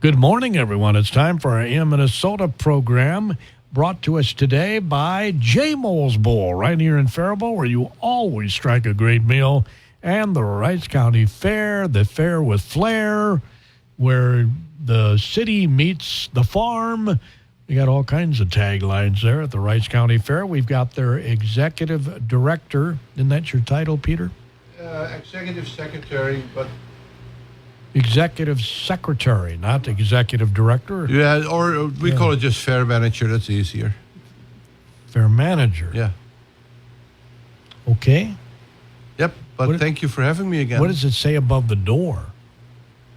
Good morning, everyone. It's time for our AM Minnesota program, brought to us today by J. Mole's Bowl, right here in Faribault, where you always strike a great meal, and the Rice County Fair, the fair with flair, where the city meets the farm. We got all kinds of taglines there at the Rice County Fair. We've got their executive director. Isn't that your title, Peter? Executive secretary, but... Executive secretary, not executive director? Yeah, or we call it just fair manager. That's easier. Fair manager. Yeah. Okay. Yep, but thank you for having me again. What does it say above the door?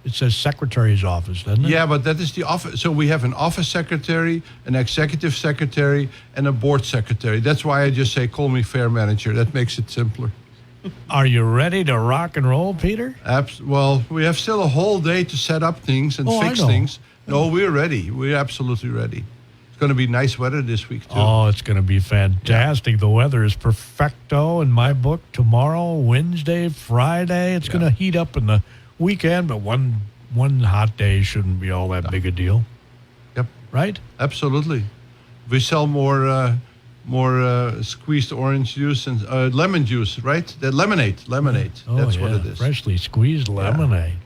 It says secretary's office, doesn't it? Yeah, but that is the office. So we have an office secretary, an executive secretary, and a board secretary. That's why I just say, call me fair manager. That makes it simpler. Are you ready to rock and roll, Peter? Well, we have still a whole day to set up things and fix things. No, we're ready. We're absolutely ready. It's going to be nice weather this week, too. Oh, it's going to be fantastic. Yeah. The weather is perfecto in my book. Tomorrow, Wednesday, Friday. It's going to heat up in the weekend, but one hot day shouldn't be all that big a deal. Yep. Right? Absolutely. We sell more squeezed orange juice and lemon juice, right? The lemonade. Oh, that's what it is. Freshly squeezed lemonade. Yeah.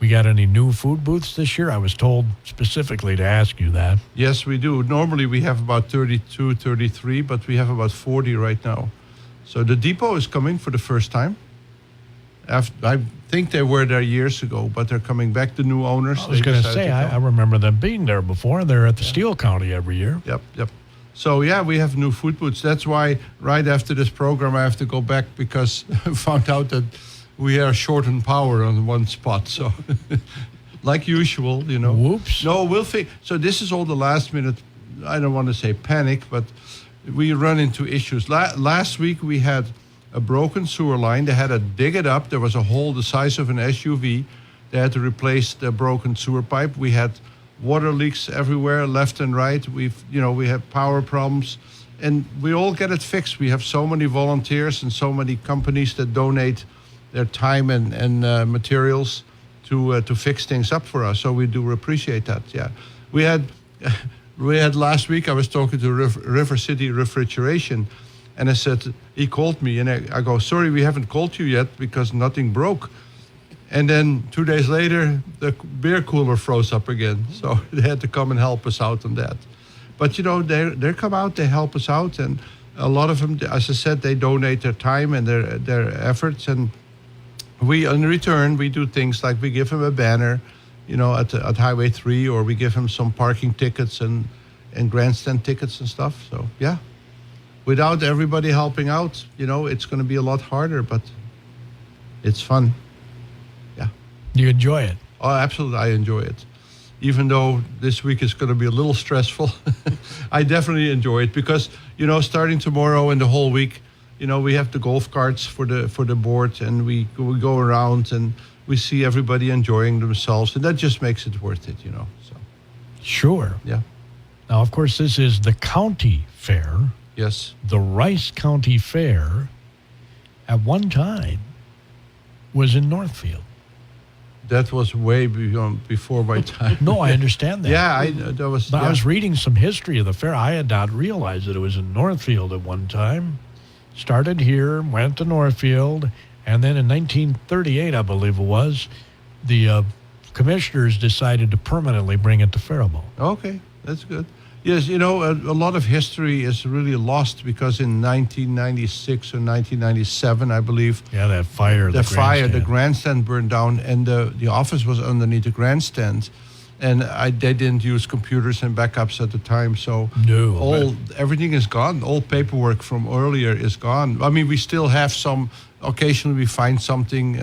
We got any new food booths this year? I was told specifically to ask you that. Yes, we do. Normally we have about 32, 33, but we have about 40 right now. So the depot is coming for the first time. I think they were there years ago, but they're coming back. The new owners. I was going to say, I remember them being there before. They're at the Steel County every year. Yep. So, we have new food booths. That's why right after this program, I have to go back because I found out that we are short on power on one spot. So, like usual, Whoops. No, we'll fix. So this is all the last minute, I don't want to say panic, but we run into issues. Last week, we had a broken sewer line. They had to dig it up. There was a hole the size of an SUV. They had to replace the broken sewer pipe. We had water leaks everywhere, left and right. We have power problems, and we all get it fixed. We have so many volunteers and so many companies that donate their time and materials to fix things up for us. So we do appreciate that. Yeah, we had last week. I was talking to River City Refrigeration, and I said, he called me, and I go, sorry, we haven't called you yet because nothing broke. And then 2 days later, the beer cooler froze up again. So they had to come and help us out on that. But, they come out, they help us out. And a lot of them, as I said, they donate their time and their efforts. And we, in return, we do things like we give them a banner, at Highway 3, or we give them some parking tickets and grandstand tickets and stuff. So, yeah. Without everybody helping out, it's going to be a lot harder, but it's fun. You enjoy it? Oh, absolutely. I enjoy it. Even though this week is going to be a little stressful, I definitely enjoy it because, starting tomorrow and the whole week, we have the golf carts for the board, and we go around and we see everybody enjoying themselves, and that just makes it worth it, So. Sure. Yeah. Now, of course, this is the county fair. Yes. The Rice County Fair at one time was in Northfield. That was way before my time. No, I understand that. Yeah, I was reading some history of the fair. I had not realized that it was in Northfield at one time. Started here, went to Northfield, and then in 1938, I believe it was, the commissioners decided to permanently bring it to Faribault. Okay, that's good. Yes, a lot of history is really lost because in 1996 or 1997, I believe. Yeah, that fire. The grandstand burned down, and the office was underneath the grandstand. And they didn't use computers and backups at the time, so everything is gone. All paperwork from earlier is gone. I mean, we still have some. Occasionally, we find something.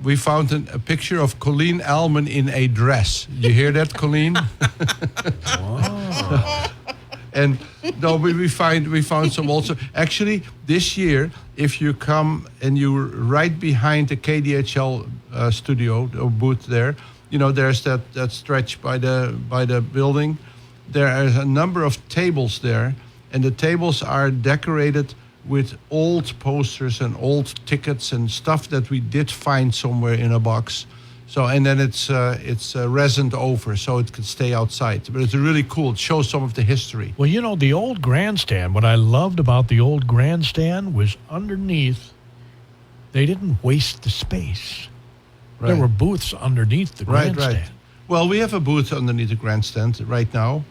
We found a picture of Colleen Allman in a dress. You hear that, Colleen? Wow. And no, we found some also. Actually, this year, if you come and you're right behind the KDHL studio or booth there, there's that stretch by the building. There are a number of tables there, and the tables are decorated with old posters and old tickets and stuff that we did find somewhere in a box. So and then it's resined over, so it can stay outside. But it's really cool. It shows some of the history. Well, the old grandstand, what I loved about the old grandstand was underneath, they didn't waste the space. Right. There were booths underneath the grandstand. Right. Well, we have a booth underneath the grandstand right now.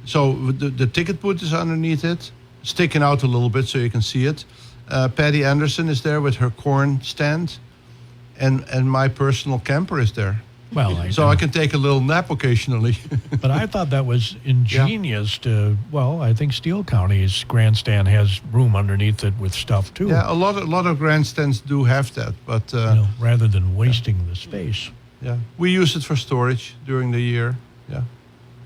So the ticket booth is underneath it, sticking out a little bit so you can see it. Patty Anderson is there with her corn stand. And my personal camper is there. Well, I can take a little nap occasionally. But I thought that was ingenious I think Steele County's grandstand has room underneath it with stuff too. Yeah, a lot of grandstands do have that, but rather than wasting the space. Yeah, we use it for storage during the year. Yeah.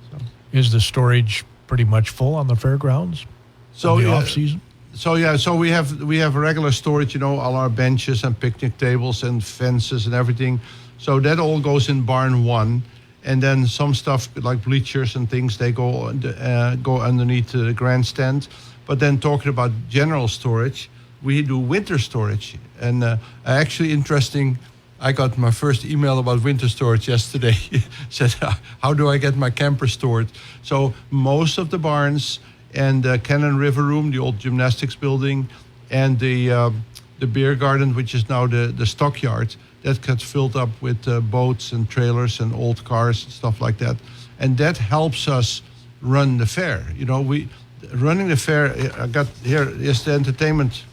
So. Is the storage pretty much full on the fairgrounds? So in the off season? So we have regular storage, all our benches and picnic tables and fences and everything. So that all goes in barn 1, and then some stuff like bleachers and things, they go underneath the grandstand. But then talking about general storage, we do winter storage. And actually interesting, I got my first email about winter storage yesterday. Said, how do I get my camper stored? So most of the barns and Cannon River Room, the old gymnastics building, and the beer garden, which is now the stockyard, that gets filled up with boats and trailers and old cars and stuff like that. And that helps us run the fair. Running the fair, I got here is the entertainment,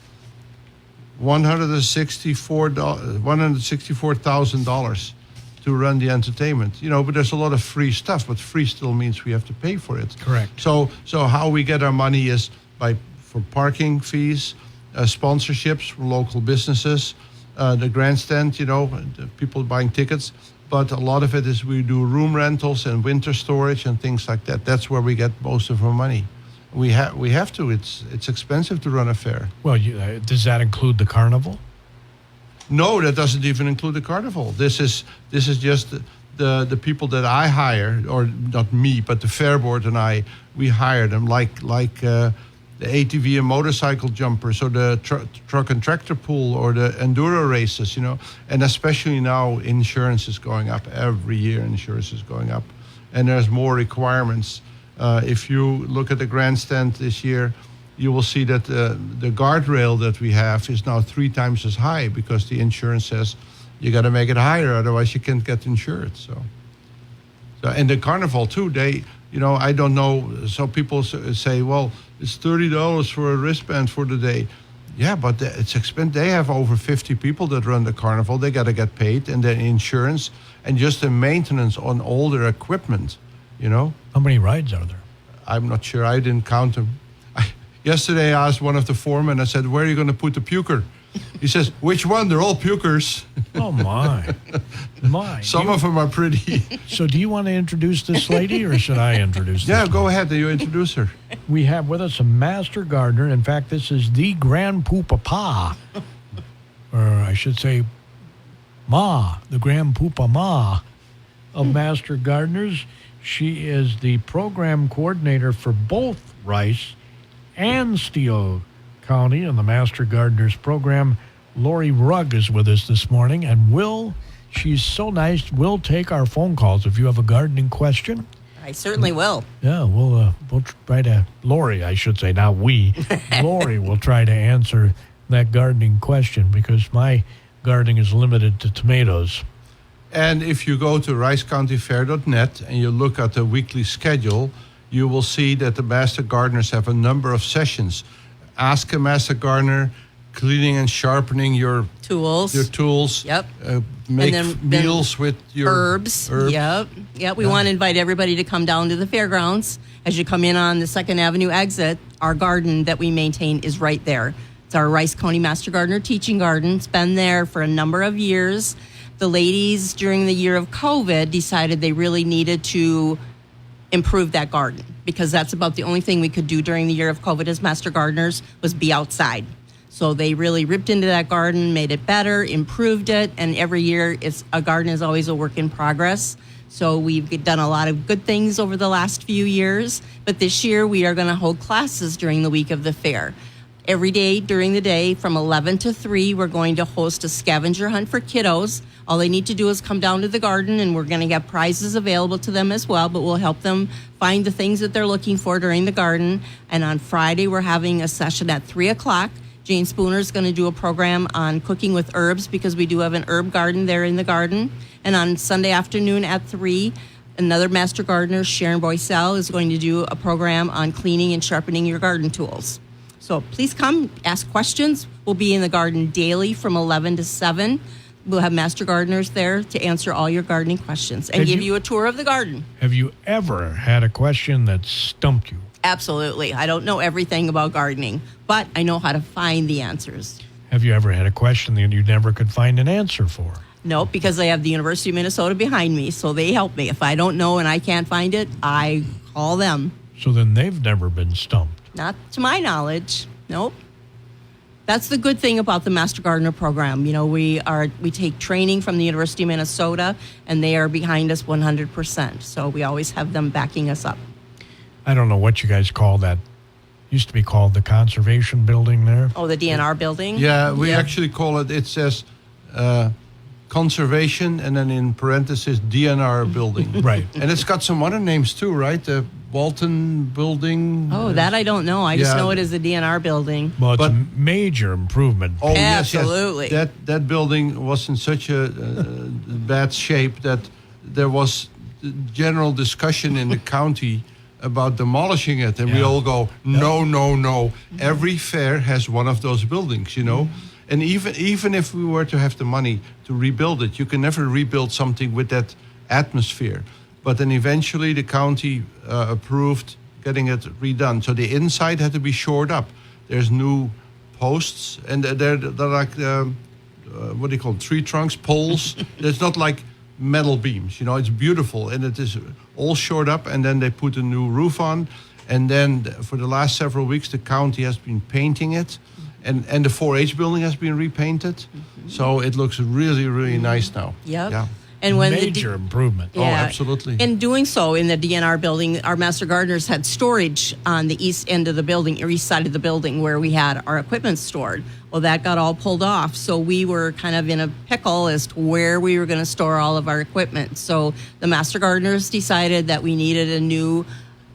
$164,000 to run the entertainment. But there's a lot of free stuff, but free still means we have to pay for it. Correct. So how we get our money is for parking fees, sponsorships from local businesses, the grandstand, the people buying tickets. But a lot of it is we do room rentals and winter storage and things like that. That's where we get most of our money. We have to. It's expensive to run a fair. Well, does that include the carnival? No, that doesn't even include the carnival. This is just the people that I hire, or not me, but the fair board and we hire them like the ATV and motorcycle jumpers, or the truck and tractor pool, or the enduro races, And especially now, insurance is going up. Every year, insurance is going up. And there's more requirements. If you look at the grandstand this year, you will see that the guardrail that we have is now 3 times as high, because the insurance says you got to make it higher, otherwise you can't get insured. So and the carnival too, I don't know. So people say, well, it's $30 for a wristband for the day. Yeah, but it's expensive. They have over 50 people that run the carnival. They got to get paid, and then insurance, and just the maintenance on all their equipment. How many rides are there? I'm not sure. I didn't count them. Yesterday I asked one of the foremen, I said, where are you going to put the puker? He says, which one? They're all pukers. Oh, my. Some of them are pretty. So do you want to introduce this lady, or should I introduce this Yeah, go ahead. You introduce her. We have with us a master gardener. In fact, this is the Grand Poopah, or I should say the Grand Poopah of Master Gardeners. She is the program coordinator for both Rice and Steele County in the Master Gardeners program. Laurie Rugg is with us this morning, and she's so nice, will take our phone calls if you have a gardening question. I certainly will. Yeah, we'll try to, Laurie, I should say, not we. Laurie will try to answer that gardening question, because my gardening is limited to tomatoes. And if you go to ricecountyfair.net and you look at the weekly schedule, you will see that the Master Gardeners have a number of sessions. Ask a Master Gardener, cleaning and sharpening your tools. Yep. Make meals with your herbs. Yep. We want to invite everybody to come down to the fairgrounds. As you come in on the 2nd Avenue exit, our garden that we maintain is right there. It's our Rice County Master Gardener Teaching Garden. It's been there for a number of years. The ladies, during the year of COVID, decided they really needed to improve that garden, because that's about the only thing we could do during the year of COVID as Master Gardeners was be outside. So they really ripped into that garden, made it better, improved it, and every year a garden is always a work in progress. So we've done a lot of good things over the last few years, but this year we are going to hold classes during the week of the fair. Every day during the day from 11 to 3, we're going to host a scavenger hunt for kiddos. All they need to do is come down to the garden, and we're going to get prizes available to them as well, but we'll help them find the things that they're looking for during the garden. And on Friday, we're having a session at 3 o'clock. Jane Spooner's going to do a program on cooking with herbs because we do have an herb garden there in the garden. And on Sunday afternoon at 3, another master gardener, Sharon Boycell, is going to do a program on cleaning and sharpening your garden tools. So please come, ask questions. We'll be in the garden daily from 11 to 7. We'll have master gardeners there to answer all your gardening questions and give you a tour of the garden. Have you ever had a question that stumped you? Absolutely. I don't know everything about gardening, but I know how to find the answers. Have you ever had a question that you never could find an answer for? No, because I have the University of Minnesota behind me, so they help me. If I don't know and I can't find it, I call them. So then they've never been stumped. Not to my knowledge. Nope. That's the good thing about the Master Gardener program. You know, we take training from the University of Minnesota, and they are behind us 100%. So we always have them backing us up. I don't know what you guys call that. Used to be called the conservation building there. Oh, the DNR building? Yeah, we actually call it says conservation, and then in parentheses, DNR building. Right. And it's got some other names too, right? The Walton building. Oh, that I don't know. I just know it is a DNR building. Well, it's a major improvement. Oh, absolutely. Yes. That building was in such a bad shape that there was general discussion in the county about demolishing it, and we all go, no. Every fair has one of those buildings, you know. And even if we were to have the money to rebuild it, you can never rebuild something with that atmosphere. But then eventually the county approved getting it redone. So the inside had to be shored up. There's new posts, and they're like, what do you call them, tree trunks, poles. It's not like metal beams, you know, it's beautiful. And it is all shored up, and then they put a new roof on. And then for the last several weeks, the county has been painting it. And the 4-H building has been repainted. Mm-hmm. So it looks really, really nice now. Yep. Yeah. And when major improvement. Yeah. Oh, absolutely. In doing so, in the DNR building, our master gardeners had storage on the east end of the building, or east side of the building, where we had our equipment stored. Well, that got all pulled off, so we were kind of in a pickle as to where we were going to store all of our equipment. So the master gardeners decided that we needed a new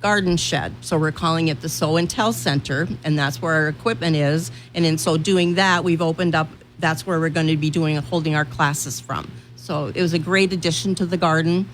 garden shed. So we're calling it the Sow and Tell Center, and that's where our equipment is. And in so doing that, we've opened up, that's where we're going to be holding our classes from. So it was a great addition to the garden.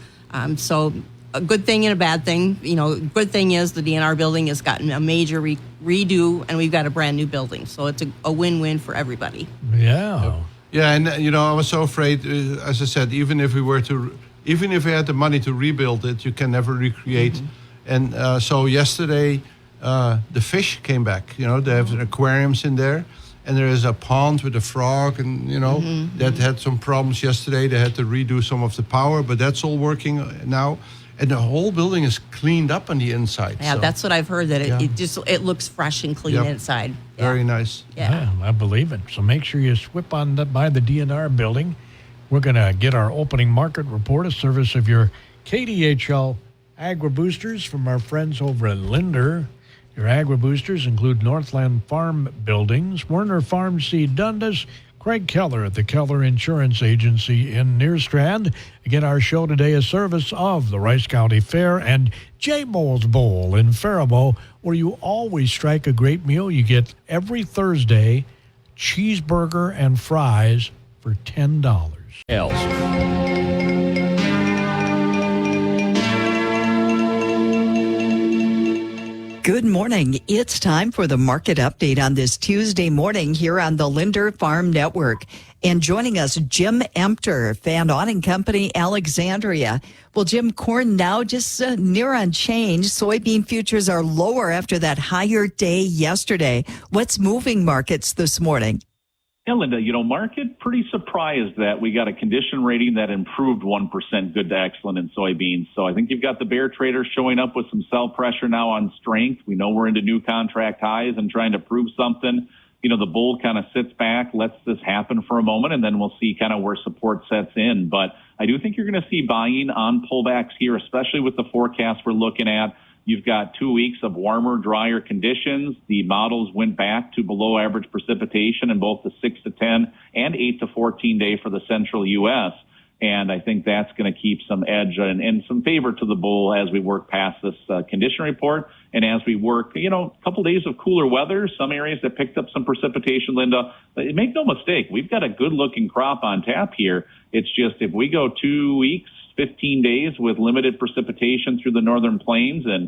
So a good thing and a bad thing. You know, good thing is the DNR building has gotten a major redo, and we've got a brand new building. So it's a win-win for everybody. Yeah. Yeah, and you know, I was so afraid, as I said, even if we had the money to rebuild it, you can never recreate. Mm-hmm. And so yesterday, the fish came back. You know, they have aquariums in there. And there is a pond with a frog, and, you know, that had some problems yesterday. They had to redo some of the power, but that's all working now. And the whole building is cleaned up on the inside. Yeah, so. that's what I've heard, that it looks fresh and clean inside. Yeah. Very nice. Yeah, I believe it. So make sure you swip on by the DNR building. We're going to get our opening market report, a service of your KDHL Agri-Boosters from our friends over at Linder. Your Agri-Boosters include Northland Farm Buildings, Werner Farm Seed Dundas, Craig Keller at the Keller Insurance Agency in Nearstrand. Again, our show today is service of the Rice County Fair and J. Moles Bowl in Faribault, where you always strike a great meal. You get every Thursday cheeseburger and fries for $10. Good morning. It's time for the market update on this Tuesday morning here on the Linder Farm Network. And joining us, Jim Empter, Van Auning Company, Alexandria. Well, Jim, corn now just near unchanged. Soybean futures are lower after that higher day yesterday. What's moving markets this morning? Yeah, Linda, market pretty surprised that we got a condition rating that improved 1% good to excellent in soybeans. So I think you've got the bear traders showing up with some sell pressure now on strength. We know we're into new contract highs and trying to prove something. The bull kind of sits back, lets this happen for a moment, and then we'll see kind of where support sets in. But I do think you're going to see buying on pullbacks here, especially with the forecast we're looking at. You've got 2 weeks of warmer, drier conditions. The models went back to below average precipitation in both the 6 to 10 and 8 to 14 day for the central U.S. And I think that's going to keep some edge and some favor to the bull as we work past this condition report. And as we work, a couple days of cooler weather, some areas that picked up some precipitation, Linda, make no mistake, we've got a good looking crop on tap here. It's just if we go 2 weeks, 15 days with limited precipitation through the northern plains and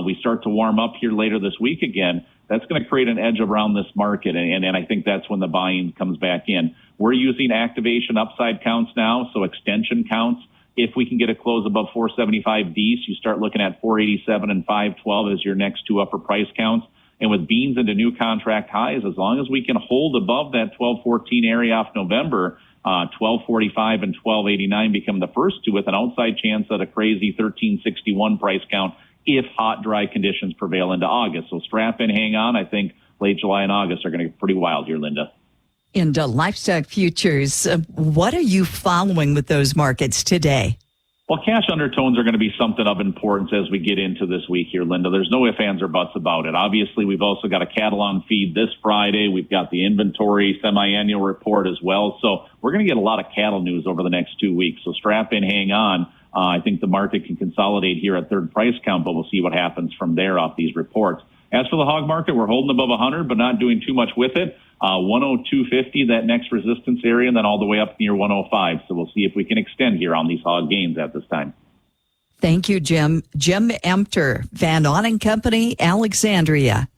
we start to warm up here later this week again, that's going to create an edge around this market. And I think that's when the buying comes back in. We're using activation upside counts now, so extension counts. If we can get a close above 475 D's, you start looking at 487 and 512 as your next two upper price counts. And with beans into new contract highs, as long as we can hold above that 1214 area off November, 1245 and 1289 become the first two with an outside chance at a crazy 1361 price count if hot, dry conditions prevail into August. So strap in, hang on. I think late July and August are going to get pretty wild here, Linda. In livestock futures, what are you following with those markets today? Well, cash undertones are going to be something of importance as we get into this week here, Linda. There's no ifs, ands, or buts about it. Obviously, we've also got a cattle on feed this Friday. We've got the inventory semi-annual report as well. So we're going to get a lot of cattle news over the next 2 weeks. So strap in, hang on. I think the market can consolidate here at third price count, but we'll see what happens from there off these reports. As for the hog market, we're holding above 100, but not doing too much with it. 102.50, that next resistance area, and then all the way up near 105. So we'll see if we can extend here on these hog gains at this time. Thank you, Jim. Jim Emter, Van Aunen Company, Alexandria.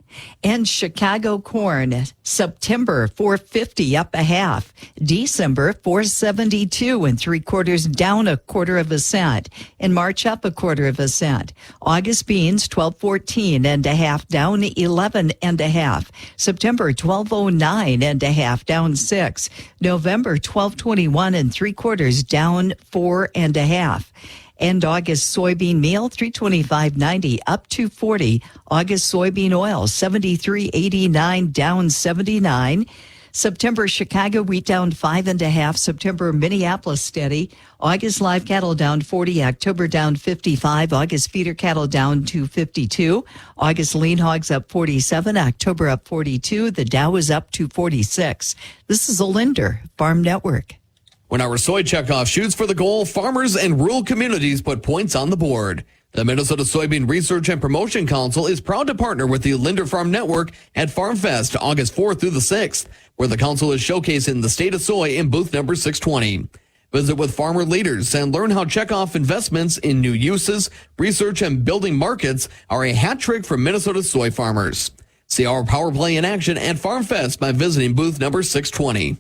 And Chicago corn, September 450 up a half, December 472 and 3/4 down 1/4 cent, in March up 1/4 cent. August beans 1214 and a half down 11 and a half, September 1209 and a half down 6, November 1221 and 3/4 down 4 and a half. And August soybean meal, $325.90 up $2.40. August soybean oil, $73.89 down 79. September Chicago wheat down 5 and a half. September Minneapolis steady. August live cattle down 40. October down 55. August feeder cattle down 252. August lean hogs up 47. October up 42. The Dow is up 246. This is a Linder Farm Network. When our soy checkoff shoots for the goal, farmers and rural communities put points on the board. The Minnesota Soybean Research and Promotion Council is proud to partner with the Linder Farm Network at Farm Fest August 4th through the 6th, where the council is showcasing the state of soy in booth number 620. Visit with farmer leaders and learn how checkoff investments in new uses, research, and building markets are a hat trick for Minnesota soy farmers. See our power play in action at Farm Fest by visiting booth number 620.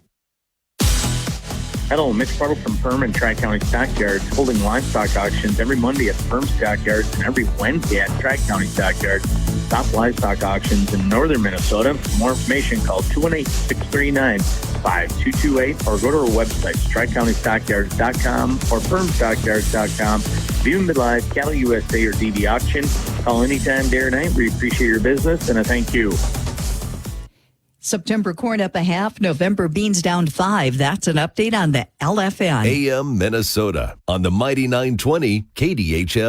Hello, Mitch Bartle from Perm and Tri-County Stockyards, holding livestock auctions every Monday at Perm Stockyards and every Wednesday at Tri-County Stockyards. Top livestock auctions in northern Minnesota. For more information, call 218-639-5228 or go to our website, tricountystockyards.com or permstockyards.com. View and bid live, Cattle USA or DB auction. Call anytime, day or night. We appreciate your business and I thank you. September corn up a half, November beans down 5. That's an update on the LFN. AM Minnesota on the Mighty 920 KDHL.